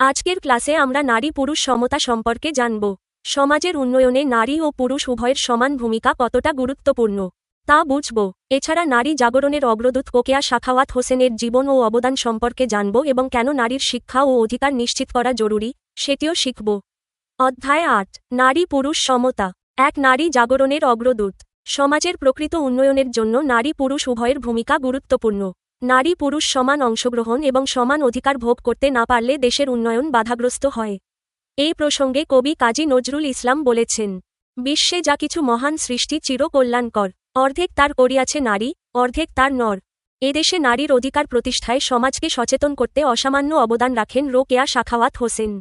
আজকের ক্লাসে আমরা নারী পুরুষ সমতা সম্পর্কে জানব। সমাজের উন্নয়নে নারী ও পুরুষ উভয়ের সমান ভূমিকা কতটা গুরুত্বপূর্ণ তা বুঝব। এছাড়া নারী জাগরণের অগ্রদূত কোকেয়া সাখাওয়াত হোসেনের জীবন ও অবদান সম্পর্কে জানব এবং কেন নারীর শিক্ষা ও অধিকার নিশ্চিত করা জরুরি সেটিও শিখব। অধ্যায় ৮, নারী পুরুষ সমতা। এক নারী জাগরণের অগ্রদূত। সমাজের প্রকৃত উন্নয়নের জন্য নারী পুরুষ উভয়ের ভূমিকা গুরুত্বপূর্ণ। নারী পুরুষ সমান অংশগ্রহণ এবং সমান অধিকার ভোগ করতে না পারলে দেশের উন্নয়ন বাধাগ্রস্ত হয়। এই প্রসঙ্গে কবি কাজী নজরুল ইসলাম বলেছেন, বিশ্বে যা কিছু মহান সৃষ্টি চিরকল্যাণকর, অর্ধেক তার করিয়াছে নারী, অর্ধেক তার নর। এদেশে নারীর অধিকার প্রতিষ্ঠায় সমাজকে সচেতন করতে অসামান্য অবদান রাখেন রোকেয়া সাখাওয়াত হোসেন।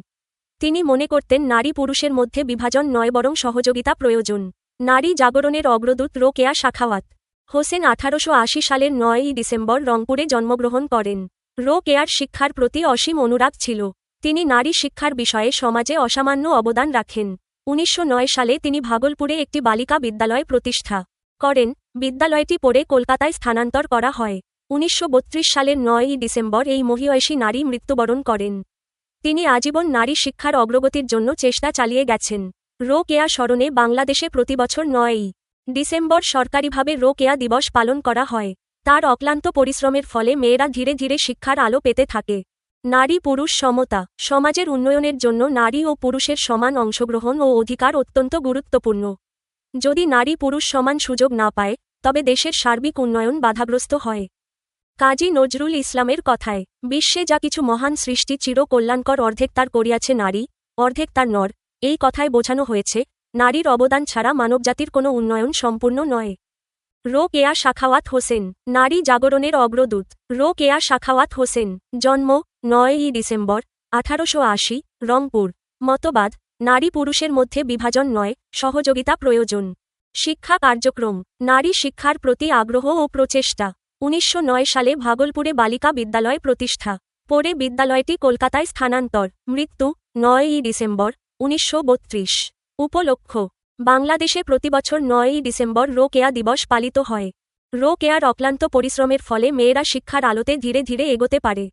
তিনি মনে করতেন নারী পুরুষের মধ্যে বিভাজন নয় বরং সহযোগিতা প্রয়োজন। নারী জাগরণের অগ্রদূত রোকেয়া সাখাওয়াত হোসেন 1880 সালের 9ই ডিসেম্বর রংপুরে জন্মগ্রহণ করেন। রোকেয়ার শিক্ষার প্রতি অসীম অনুরাগ ছিল। তিনি নারী শিক্ষার বিষয়ে সমাজে অসামান্য অবদান রাখেন। 1909 সালে তিনি ভাগলপুরে একটি বালিকা বিদ্যালয় প্রতিষ্ঠা করেন। বিদ্যালয়টি পরে কলকাতায় স্থানান্তর করা হয়। 1932 সালের 9ই ডিসেম্বর এই মহিয়সী নারী মৃত্যুবরণ করেন। তিনি আজীবন নারী শিক্ষার অগ্রগতির জন্য চেষ্টা চালিয়ে গেছেন। রোকেয়া স্মরণে বাংলাদেশে প্রতিবছর 9ই ডিসেম্বর সরকারিভাবে রোকেয়া দিবস পালন করা হয়। তার অক্লান্ত পরিশ্রমের ফলে মেয়েরা ধীরে ধীরে শিক্ষার আলো পেতে থাকে। নারী পুরুষ সমতা। সমাজের উন্নয়নের জন্য নারী ও পুরুষের সমান অংশগ্রহণ ও অধিকার অত্যন্ত গুরুত্বপূর্ণ। যদি নারী পুরুষ সমান সুযোগ না পায় তবে দেশের সার্বিক উন্নয়ন বাধাগ্রস্ত হয়। কাজী নজরুল ইসলামের কথায়, বিশ্বে যা কিছু মহান সৃষ্টি চিরকল্যাণকর, অর্ধেক তার করিয়াছে নারী, অর্ধেক তার নর। এই কথায় বোঝানো হয়েছে নারীর অবদান ছাড়া মানবজাতির কোনো উন্নয়ন সম্পূর্ণ নয়। রোকেয়া সাখাওয়াত হোসেন, নারী জাগরণের অগ্রদূত। রোকেয়া সাখাওয়াত হোসেন, জন্ম 9ই ডিসেম্বর 1880, রংপুর। মতবাদ, নারী পুরুষের মধ্যে বিভাজন নয়, সহযোগিতা প্রয়োজন। শিক্ষা কার্যক্রম, নারী শিক্ষার প্রতি আগ্রহ ও প্রচেষ্টা। 1909 সালে ভাগলপুরে বালিকা বিদ্যালয় প্রতিষ্ঠা, পরে বিদ্যালয়টি কলকাতায় স্থানান্তর। মৃত্যু 9ই ডিসেম্বর 1932। উপলক্ষ, বাংলাদেশে প্রতিবছর 9ই ডিসেম্বর রোকেয়া দিবস পালিত হয়। রোকেয়ার অক্লান্ত পরিশ্রমের ফলে মেয়েরা শিক্ষার আলোতে ধীরে ধীরে এগোতে পারে।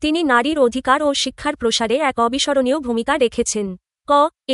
তিনি নারীর অধিকার ও শিক্ষার প্রসারে এক অবিস্মরণীয় ভূমিকা রেখেছেন।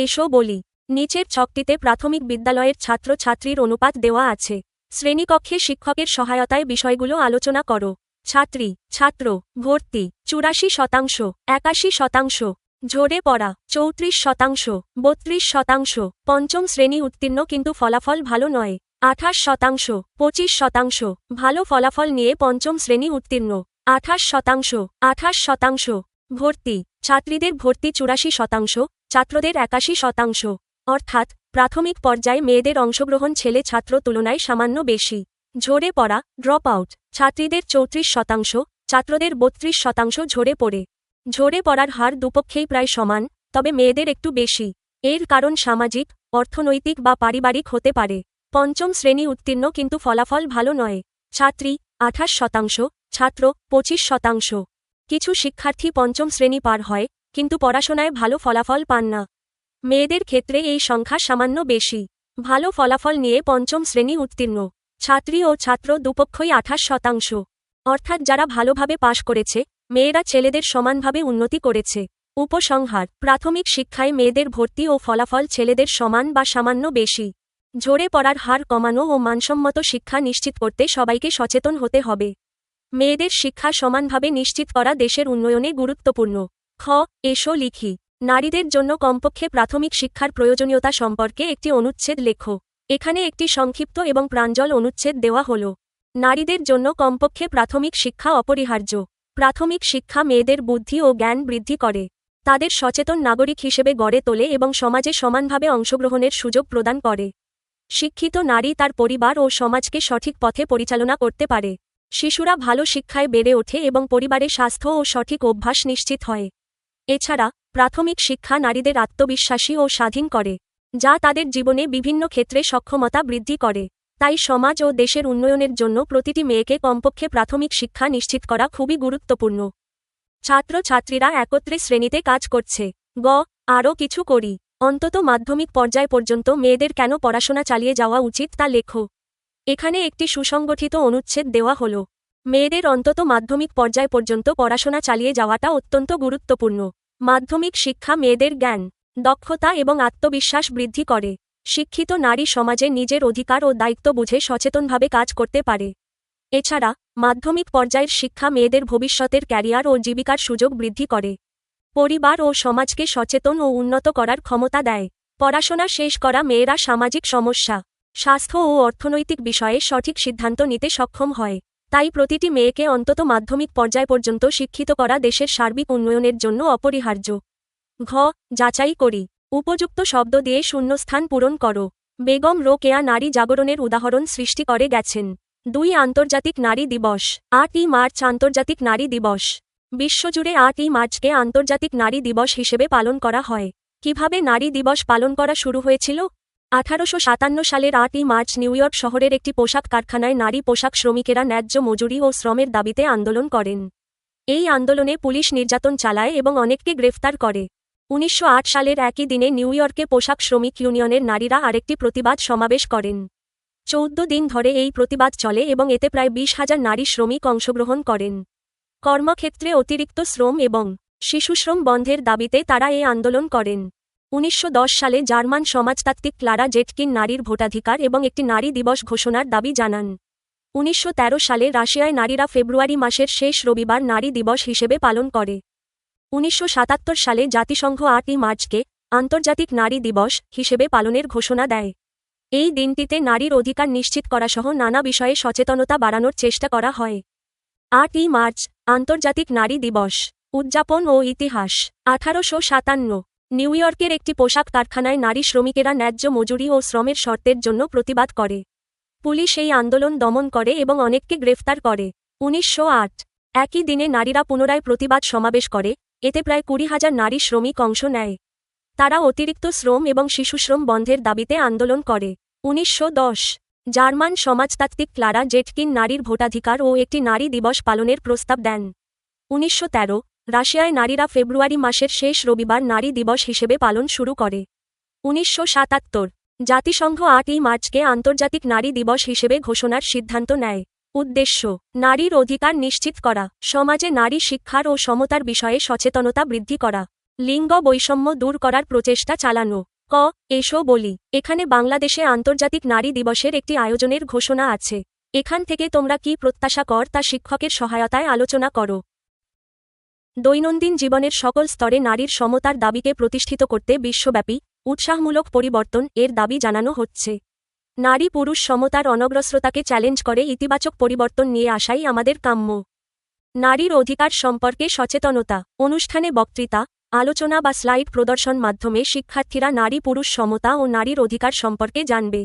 এসো বলি। নিচের ছকটিতে প্রাথমিক বিদ্যালয়ের ছাত্র ছাত্রীর অনুপাত দেওয়া আছে। শ্রেণীকক্ষে শিক্ষকের সহায়তায় বিষয়গুলো আলোচনা করো। ছাত্রী ছাত্র ভর্তি 84%, 81%। ঝরে পড়া 34%, 32%। পঞ্চম শ্রেণী উত্তীর্ণ কিন্তু ফলাফল ভালো নয় 28%, 25%। ভালো ফলাফল নিয়ে পঞ্চম শ্রেণী উত্তীর্ণ 28%, 28%। ভর্তি, ছাত্রীদের ভর্তি 84%, ছাত্রদের 81%। অর্থাৎ প্রাথমিক পর্যায়ে মেয়েদের অংশগ্রহণ ছেলে ছাত্র তুলনায় সামান্য বেশি। ঝরে পড়া ড্রপ আউট, ছাত্রীদের 34%, ছাত্রদের 32% ঝরে পড়ে। ঝরে পড়ার হার দুপক্ষেই প্রায় সমান, তবে মেয়েদের একটু বেশি। এর কারণ সামাজিক, অর্থনৈতিক বা পারিবারিক হতে পারে। পঞ্চম শ্রেণী উত্তীর্ণ কিন্তু ফলাফল ভালো নয়। ছাত্রী 28%, ছাত্র 25%। কিছু শিক্ষার্থী পঞ্চম শ্রেণী পার হয় কিন্তু পড়াশোনায় ভালো ফলাফল পান না। মেয়েদের ক্ষেত্রে এই সংখ্যা সামান্য বেশি। ভালো ফলাফল নিয়ে পঞ্চম শ্রেণী উত্তীর্ণ ছাত্রী ও ছাত্র দুপক্ষই 28%। অর্থাৎ যারা ভালোভাবে পাশ করেছে, মেয়েরা ছেলেদের সমানভাবে উন্নতি করেছে। উপসংহার, প্রাথমিক শিক্ষায় মেয়েদের ভর্তি ও ফলাফল ছেলেদের সমান বা সামান্য বেশি। ঝরে পড়ার হার কমানো ও মানসম্মত শিক্ষা নিশ্চিত করতে সবাইকে সচেতন হতে হবে। মেয়েদের শিক্ষা সমানভাবে নিশ্চিত করা দেশের উন্নয়নে গুরুত্বপূর্ণ। এসো লিখি। নারীদের জন্য কমপক্ষে প্রাথমিক শিক্ষার প্রয়োজনীয়তা সম্পর্কে একটি অনুচ্ছেদ লেখো। এখানে একটি সংক্ষিপ্ত এবং প্রাঞ্জল অনুচ্ছেদ দেওয়া হল। নারীদের জন্য কমপক্ষে প্রাথমিক শিক্ষা অপরিহার্য। প্রাথমিক শিক্ষা মেয়েদের বুদ্ধি ও জ্ঞান বৃদ্ধি করে, তাদের সচেতন নাগরিক হিসেবে গড়ে তোলে এবং সমাজে সমানভাবে অংশগ্রহণের সুযোগ প্রদান করে। শিক্ষিত নারী তার পরিবার ও সমাজকে সঠিক পথে পরিচালনা করতে পারে। শিশুরা ভালো শিক্ষায় বেড়ে ওঠে এবং পরিবারে স্বাস্থ্য ও সঠিক অভ্যাস নিশ্চিত হয়। এছাড়া প্রাথমিক শিক্ষা নারীদের আত্মবিশ্বাসী ও স্বাধীন করে, যা তাদের জীবনে বিভিন্ন ক্ষেত্রে সক্ষমতা বৃদ্ধি করে। তাই সমাজ ও দেশের উন্নয়নের জন্য প্রতিটি মেয়েকে কমপক্ষে প্রাথমিক শিক্ষা নিশ্চিত করা খুবই গুরুত্বপূর্ণ। ছাত্র ছাত্রীরা একত্রে শ্রেণীতে কাজ করছে। আরও কিছু করি। অন্তত মাধ্যমিক পর্যায় পর্যন্ত মেয়েদের কেন পড়াশোনা চালিয়ে যাওয়া উচিত তা লেখো। এখানে একটি সুসংগঠিত অনুচ্ছেদ দেওয়া হল। মেয়েদের অন্তত মাধ্যমিক পর্যায় পর্যন্ত পড়াশোনা চালিয়ে যাওয়াটা অত্যন্ত গুরুত্বপূর্ণ। মাধ্যমিক শিক্ষা মেয়েদের জ্ঞান, দক্ষতা এবং আত্মবিশ্বাস বৃদ্ধি করে। শিক্ষিত নারী সমাজে নিজের অধিকার ও দায়িত্ব বুঝে সচেতনভাবে কাজ করতে পারে। এছাড়া মাধ্যমিক পর্যায়ের শিক্ষা মেয়েদের ভবিষ্যতের ক্যারিয়ার ও জীবিকার সুযোগ বৃদ্ধি করে। পরিবার ও সমাজকে সচেতন ও উন্নত করার ক্ষমতা দেয়। পড়াশোনা শেষ করা মেয়েরা সামাজিক সমস্যা, স্বাস্থ্য ও অর্থনৈতিক বিষয়ে সঠিক সিদ্ধান্ত নিতে সক্ষম হয়। তাই প্রতিটি মেয়েকে অন্তত মাধ্যমিক পর্যায় পর্যন্ত শিক্ষিত করা দেশের সার্বিক উন্নয়নের জন্য অপরিহার্য। ঘ. যাচাই করি। উপযুক্ত শব্দ দিয়ে শূন্যস্থান পূরণ করো। বেগম রোকেয়া নারী জাগরণের উদাহরণ সৃষ্টি করে গেছেন। 2 আন্তর্জাতিক নারী দিবস। 8ই মার্চ আন্তর্জাতিক নারী দিবস। বিশ্বজুড়ে 8ই মার্চকে আন্তর্জাতিক নারী দিবস হিসেবে পালন করা হয়। কিভাবে নারী দিবস পালন করা শুরু হয়েছিল? 1857 সালের 8ই মার্চ নিউ ইয়র্ক শহরের একটি পোশাক কারখানায় নারী পোশাক শ্রমিকেরা ন্যায্য মজুরি ও শ্রমের দাবিতে আন্দোলন করেন। এই আন্দোলনে পুলিশ নির্যাতন চালায় এবং অনেককে গ্রেফতার করে। 1908 সালের একই দিনে নিউ ইয়র্কে পোশাক শ্রমিক ইউনিয়নের নারীরা আরেকটি প্রতিবাদ সমাবেশ করেন। 14 দিন ধরে এই প্রতিবাদ চলে এবং এতে প্রায় 20,000 নারী শ্রমিক অংশগ্রহণ করেন। কর্মক্ষেত্রে অতিরিক্ত শ্রম এবং শিশুশ্রম বন্ধের দাবিতে তারা এই আন্দোলন করেন। 1910 সালে জার্মান সমাজতাত্ত্বিক ক্লারা জেটকিন নারীর ভোটাধিকার এবং একটি নারী দিবস ঘোষণার দাবি জানান। 1913 সালে রাশিয়ায় নারীরা ফেব্রুয়ারি মাসের শেষ রবিবার নারী দিবস হিসেবে পালন করে। 1977 সালে জাতিসংঘ 8ই মার্চকে আন্তর্জাতিক নারী দিবস হিসেবে পালনের ঘোষণা দেয়। এই দিনটিতে নারীর অধিকার নিশ্চিত করাসহ নানা বিষয়ে সচেতনতা বাড়ানোর চেষ্টা করা হয়। 8ই মার্চ আন্তর্জাতিক নারী দিবস উদযাপন ও ইতিহাস। 1857 নিউ ইয়র্কের একটি পোশাক কারখানায় নারী শ্রমিকেরা ন্যায্য মজুরি ও শ্রমের শর্তের জন্য প্রতিবাদ করে। পুলিশ এই আন্দোলন দমন করে এবং অনেককে গ্রেফতার করে। 1908 একই দিনে নারীরা পুনরায় প্রতিবাদ সমাবেশ করে, এতে প্রায় 20,000 নারী শ্রমিক অংশ নেয়। তারা অতিরিক্ত শ্রম এবং শিশুশ্রম বন্ধের দাবিতে আন্দোলন করে। 1910 জার্মান সমাজতাত্ত্বিক ক্লারা জেটকিন নারীর ভোটাধিকার ও একটি নারী দিবস পালনের প্রস্তাব দেন। 1913 রাশিয়ায় নারীরা ফেব্রুয়ারি মাসের শেষ রবিবার নারী দিবস হিসেবে পালন শুরু করে। 1977 জাতিসংঘ 8ই মার্চকে আন্তর্জাতিক নারী দিবস হিসেবে ঘোষণার সিদ্ধান্ত নেয়। উদ্দেশ্য: নারীর অধিকার নিশ্চিত করা, সমাজে নারী শিক্ষার ও সমতার বিষয়ে সচেতনতা বৃদ্ধি করা, লিঙ্গ বৈষম্য দূর করার প্রচেষ্টা চালানো। ক. এসো বলি। এখানে বাংলাদেশে আন্তর্জাতিক নারী দিবসের একটি আয়োজনের ঘোষণা আছে। এখান থেকে তোমরা কি প্রত্যাশা কর তা শিক্ষকের সহায়তায় আলোচনা করো। দৈনন্দিন জীবনের সকল স্তরে নারীর সমতার দাবিকে প্রতিষ্ঠিত করতে বিশ্বব্যাপী উৎসাহমূলক পরিবর্তন এর দাবি জানানো হচ্ছে। নারী পুরুষ সমতার অনগ্রসরতাকে চ্যালেঞ্জ করে ইতিবাচক পরিবর্তন নিয়ে আসাই আমাদের কাম্য। নারীর অধিকার সম্পর্কে সচেতনতা। অনুষ্ঠানে বক্তৃতা, আলোচনা বা স্লাইড প্রদর্শন মাধ্যমে শিক্ষার্থীরা নারী পুরুষ সমতা ও নারীর অধিকার সম্পর্কে জানবে।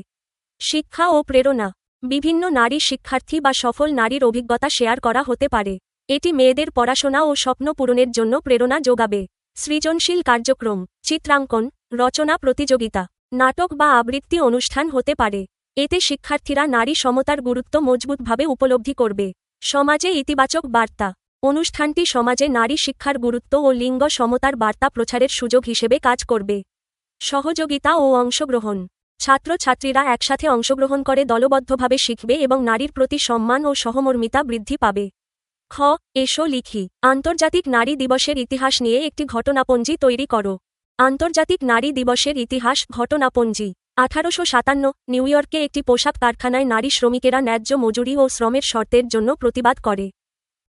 শিক্ষা ও প্রেরণা। বিভিন্ন নারী শিক্ষার্থী বা সফল নারীর অভিজ্ঞতা শেয়ার করা হতে পারে। এটি মেয়েদের পড়াশোনা ও স্বপ্ন পূরণের জন্য প্রেরণা যোগাবে। সৃজনশীল কার্যক্রম, চিত্রাঙ্কন, রচনা প্রতিযোগিতা, নাটক বা আবৃত্তি অনুষ্ঠান হতে পারে। এতে শিক্ষার্থীরা নারী সমতার গুরুত্ব মজবুতভাবে উপলব্ধি করবে। সমাজে ইতিবাচক বার্তা। অনুষ্ঠানটি সমাজে নারী শিক্ষার গুরুত্ব ও লিঙ্গ সমতার বার্তা প্রচারের সুযোগ হিসেবে কাজ করবে। সহযোগিতা ও অংশগ্রহণ। ছাত্রছাত্রীরা একসাথে অংশগ্রহণ করে দলবদ্ধভাবে শিখবে এবং নারীর প্রতি সম্মান ও সহমর্মিতা বৃদ্ধি পাবে। খ. এসো লিখি। আন্তর্জাতিক নারী দিবসের ইতিহাস নিয়ে একটি ঘটনাপঞ্জি তৈরি করো। আন্তর্জাতিক নারী দিবসের ইতিহাস ঘটনাপঞ্জি। 1857 নিউ ইয়র্কে একটি পোশাক কারখানায় নারী শ্রমিকেরা ন্যায্য মজুরি ও শ্রমের শর্তের জন্য প্রতিবাদ করে।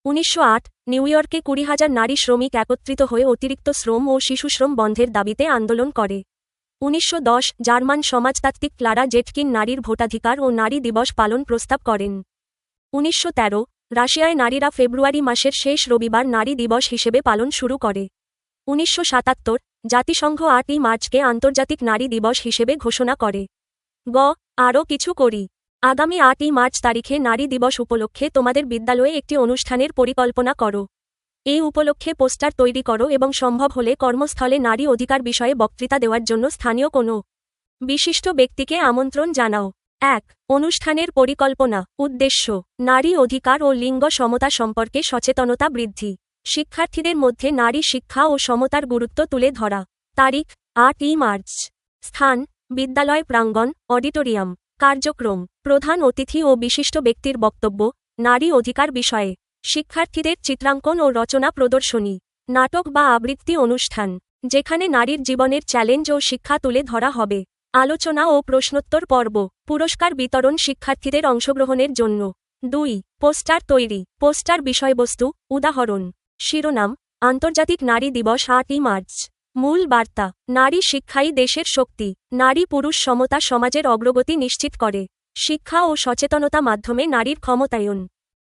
1908 নিউ ইয়র্কে 20,000 নারী শ্রমিক একত্রিত হয়ে অতিরিক্ত শ্রম ও শিশুশ্রম বন্ধের দাবিতে আন্দোলন করে। 1910 জার্মান সমাজতাত্ত্বিক ক্লারা জেটকিন নারীর ভোটাধিকার ও নারী দিবস পালন প্রস্তাব করেন। 1913 রাশিয়ায় নারীরা ফেব্রুয়ারি মাসের শেষ রবিবার নারী দিবস হিসেবে পালন শুরু করে। 1977 জাতিসংঘ 8ই মার্চকে আন্তর্জাতিক নারী দিবস হিসেবে ঘোষণা করে। গ. আরও কিছু করি। আগামী 8ই মার্চ তারিখে নারী দিবস উপলক্ষে তোমাদের বিদ্যালয়ে একটি অনুষ্ঠানের পরিকল্পনা করো। এই উপলক্ষে পোস্টার তৈরি করো এবং সম্ভব হলে কর্মস্থলে নারী অধিকার বিষয়ে বক্তৃতা দেওয়ার জন্য স্থানীয় কোনো বিশিষ্ট ব্যক্তিকে আমন্ত্রণ জানাও। 1. অনুষ্ঠানের পরিকল্পনা। উদ্দেশ্য: নারী অধিকার ও লিঙ্গ সমতা সম্পর্কে সচেতনতা বৃদ্ধি। শিক্ষার্থীদের মধ্যে নারী শিক্ষা ও সমতার গুরুত্ব তুলে ধরা। তারিখ: 8ই মার্চ। স্থান: বিদ্যালয় প্রাঙ্গণ, অডিটোরিয়াম। কার্যক্রম: প্রধান অতিথি ও বিশিষ্ট ব্যক্তির বক্তব্য, নারী অধিকার বিষয়ে। শিক্ষার্থীদের চিত্রাঙ্কন ও রচনা প্রদর্শনী। নাটক বা আবৃত্তি অনুষ্ঠান, যেখানে নারীর জীবনের চ্যালেঞ্জ ও শিক্ষা তুলে ধরা হবে। আলোচনা ও প্রশ্নোত্তর পর্ব, পুরস্কার বিতরণ শিক্ষার্থীদের অংশগ্রহণের জন্য। 2. পোস্টার তৈরি। পোস্টার বিষয়বস্তু, উদাহরণ, শিরোনাম, আন্তর্জাতিক নারী দিবস 8ই মার্চ। মূল বার্তা, নারী শিক্ষাই দেশের শক্তি। নারী পুরুষ সমতা সমাজের অগ্রগতি নিশ্চিত করে। শিক্ষা ও সচেতনতা মাধ্যমে নারীর ক্ষমতায়ন।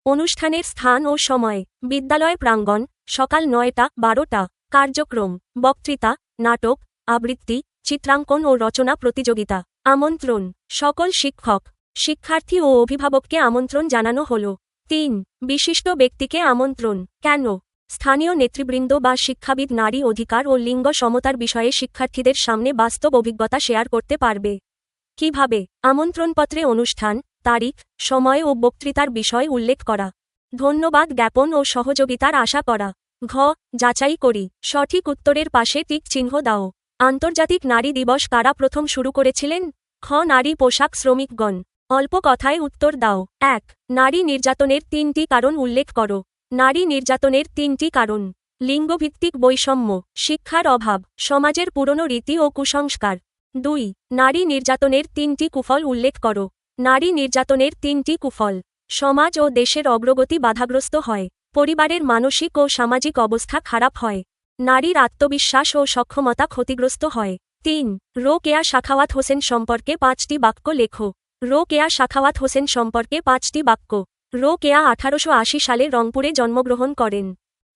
অনুষ্ঠানের স্থান ও সময়, বিদ্যালয় প্রাঙ্গণ, সকাল 9টা-12টা। কার্যক্রম, বক্তৃতা, নাটক, আবৃত্তি, চিত্রাঙ্কন ও রচনা প্রতিযোগিতা। আমন্ত্রণ, সকল শিক্ষক, শিক্ষার্থী ও অভিভাবককে আমন্ত্রণ জানানো হল। 3. বিশিষ্ট ব্যক্তিকে আমন্ত্রণ। কেন? স্থানীয় নেতৃবৃন্দ বা শিক্ষাবিদ নারী অধিকার ও লিঙ্গ সমতার বিষয়ে শিক্ষার্থীদের সামনে বাস্তব অভিজ্ঞতা শেয়ার করতে পারবে। কিভাবে? আমন্ত্রণপত্রে অনুষ্ঠান, তারিখ, সময় ও বক্তৃতার বিষয় উল্লেখ করা। ধন্যবাদ জ্ঞাপন ও সহযোগিতার আশা করা। ঘ. যাচাই করি। সঠিক উত্তরের পাশে টিক চিহ্ন দাও। আন্তর্জাতিক নারী দিবস কারা প্রথম শুরু করেছিলেন? খ. নারী পোশাক শ্রমিকগণ। অল্প কথায় উত্তর দাও। 1. নারী নির্যাতনের 3টি কারণ উল্লেখ করো। নারী নির্যাতনের 3টি কারণ: লিঙ্গভিত্তিক বৈষম্য, শিক্ষার অভাব, সমাজের পুরনো রীতি ও কুসংস্কার। 2. নারী নির্যাতনের 3টি কুফল উল্লেখ করো। নারী নির্যাতনের 3টি কুফল: সমাজ ও দেশের অগ্রগতি বাধাগ্রস্ত হয়। পরিবারের মানসিক ও সামাজিক অবস্থা খারাপ হয়। নারীর আত্মবিশ্বাস ও সক্ষমতা ক্ষতিগ্রস্ত হয়। 3. রোকেয়া সাখাওয়াত হোসেন সম্পর্কে 5টি বাক্য লেখো। রোকেয়া সাখাওয়াত হোসেন সম্পর্কে 5টি বাক্য। রোকেয়া 1880 সালে রংপুরে জন্মগ্রহণ করেন।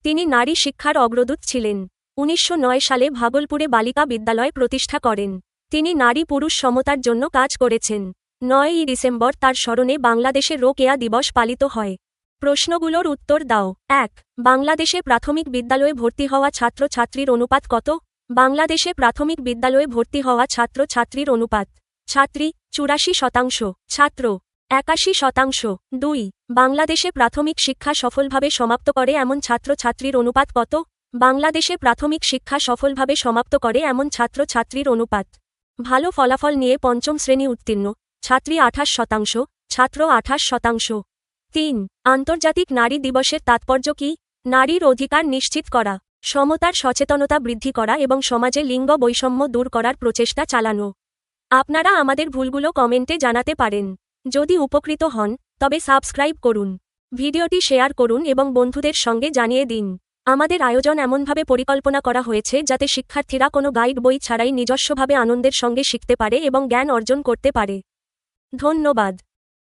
তিনি নারী শিক্ষার অগ্রদূত ছিলেন। 1909 সালে ভাগলপুরে বালিকা বিদ্যালয় প্রতিষ্ঠা করেন। তিনি নারী পুরুষ সমতার জন্য কাজ করেছেন। 9ই ডিসেম্বর তার স্মরণে বাংলাদেশে রোকেয়া দিবস পালিত হয়। প্রশ্নগুলোর উত্তর দাও। 1. বাংলাদেশে প্রাথমিক বিদ্যালয়ে ভর্তি হওয়া ছাত্র-ছাত্রীর অনুপাত কত? বাংলাদেশে প্রাথমিক বিদ্যালয়ে ভর্তি হওয়া ছাত্র-ছাত্রীর অনুপাত: ছাত্রী 84%, ছাত্র 81%। 2. বাংলাদেশে প্রাথমিক শিক্ষা সফলভাবে সমাপ্ত করে এমন ছাত্র-ছাত্রীর অনুপাত কত? বাংলাদেশে প্রাথমিক শিক্ষা সফলভাবে সমাপ্ত করে এমন ছাত্র-ছাত্রীর অনুপাত: ভালো ফলাফল নিয়ে পঞ্চম শ্রেণী উত্তীর্ণ, ছাত্রী 28%, ছাত্র 28%। 3. আন্তর্জাতিক নারী দিবসের তাৎপর্য কী? নারীর অধিকার নিশ্চিত করা, সমতার সচেতনতা বৃদ্ধি করা এবং সমাজে লিঙ্গ বৈষম্য দূর করার প্রচেষ্টা চালানো। আপনারা আমাদের ভুলগুলো কমেন্টে জানাতে পারেন। যদি উপকৃত হন, তবে সাবস্ক্রাইব করুন, ভিডিওটি শেয়ার করুন এবং বন্ধুদের সঙ্গে জানিয়ে দিন। আমাদের আয়োজন এমনভাবে পরিকল্পনা করা হয়েছে যাতে শিক্ষার্থীরা কোনো গাইড বই ছাড়াই নিজস্বভাবে আনন্দের সঙ্গে শিখতে পারে এবং জ্ঞান অর্জন করতে পারে। ধন্যবাদ।